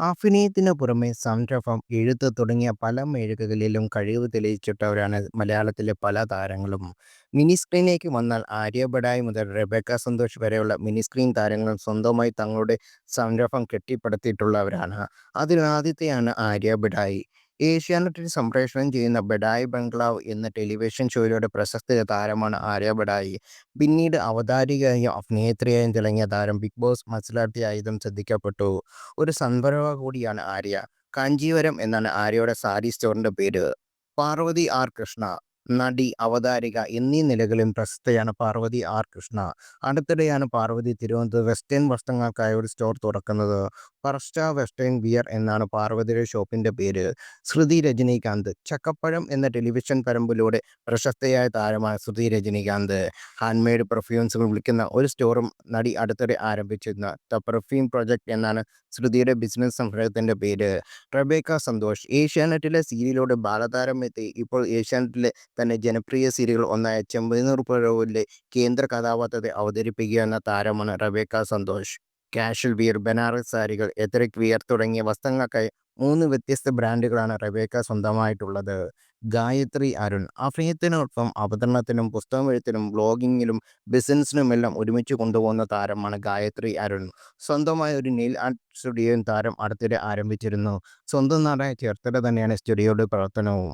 അഭിനയത്തിന് പുറമെ സംരംഭം, എഴുത്ത് തുടങ്ങിയ പല മേഖലകളിലും കഴിവ് തെളിയിച്ചിട്ടവരാണ് മലയാളത്തിലെ പല താരങ്ങളും. മിനി സ്ക്രീനിലേക്ക് വന്നാൽ ആര്യ ബഡായി മുതൽ റെബേക്ക സന്തോഷ് വരെയുള്ള മിനി സ്ക്രീൻ താരങ്ങൾ സ്വന്തമായി തങ്ങളുടെ സംരംഭം കെട്ടിപ്പടുത്തിയിട്ടുള്ളവരാണ്. അതിലാദ്യത്തെയാണ് ആര്യ ബഡായി. ഏഷ്യാനെറ്റിൽ സംപ്രേഷണം ചെയ്യുന്ന ബഡായി ബംഗ്ലാവ് എന്ന ടെലിവിഷൻ ഷോയിലൂടെ പ്രശസ്ത താരമാണ് ആര്യ ബഡായി. പിന്നീട് അവതാരികയായും അഭിനേത്രിയായും തിളങ്ങിയ താരം ബിഗ് ബോസ് മത്സരാർത്ഥിയായതും ശ്രദ്ധിക്കപ്പെട്ടു. ഒരു സംരംഭക കൂടിയാണ് ആര്യ. കാഞ്ചീവരം എന്നാണ് ആര്യയുടെ സാരി സ്റ്റോറിന്റെ പേര്. പാർവതി ആർ കൃഷ്ണ. നടി, അവതാരിക എന്നീ നിലകളിലും പ്രശസ്തയാണ് പാർവതി ആർ കൃഷ്ണ. അടുത്തിടെയാണ് പാർവതി തിരുവനന്തപുരത്ത് വെസ്റ്റേൺ വസ്ത്രങ്ങൾക്കായി ഒരു സ്റ്റോർ തുറക്കുന്നത്. ഫർസ്റ്റ വെസ്റ്റേൺ വിയർ എന്നാണ് പാർവതിയുടെ ഷോപ്പിന്റെ പേര്. ശ്രുതി രജനീകാന്ത്. ചക്കപ്പഴം എന്ന ടെലിവിഷൻ പരമ്പരയിലൂടെ പ്രശസ്തയായ താരമാണ് ശ്രുതി രജനീകാന്ത്. ഹാൻഡ് പെർഫ്യൂംസുകൾ വിൽക്കുന്ന ഒരു സ്റ്റോറും നടി അടുത്തിടെ ആരംഭിച്ചിരുന്നു. ദ പെർഫ്യൂം പ്രൊജക്ട് എന്നാണ് ശ്രുതിയുടെ ബിസിനസ് സംരംഭത്തിന്റെ പേര്. റെബേക്ക സന്തോഷ്. ഏഷ്യാനെറ്റിലെ സീരിയലിലൂടെ ബാലതാരമെത്തി ഇപ്പോൾ ഏഷ്യാനെറ്റിലെ തന്നെ ജനപ്രിയ സീരിയലുകൾ ഒന്നായ ചെമ്പനീർ പൂവിലെ കേന്ദ്ര കഥാപാത്രത്തെ അവതരിപ്പിക്കുകയെന്ന താരമാണ് Rebecca Santhosh. Casual wear, Banaras സാരികൾ, എത്നിക് വിയർ തുടങ്ങിയ വസ്ത്രങ്ങൾക്കായി 3 വ്യത്യസ്ത ബ്രാൻഡുകളാണ് റെബേക്ക സ്വന്തമായിട്ടുള്ളത്. ഗായത്രി അരുൺ. അഭിനയത്തിനൊപ്പം അവതരണത്തിനും പുസ്തകമെഴുത്തിനും ബ്ലോഗിങ്ങിലും ബിസിനസ്സിനുമെല്ലാം ഒരുമിച്ച് കൊണ്ടുപോകുന്ന താരമാണ് ഗായത്രി അരുൺ. സ്വന്തമായ ഒരു നെയിൽ ആർട്ട് സ്റ്റുഡിയോയും താരം അടുത്തിടെ ആരംഭിച്ചിരുന്നു. സ്വന്തം നാടായ ചേർത്തല തന്നെയാണ് സ്റ്റുഡിയോയുടെ പ്രവർത്തനവും.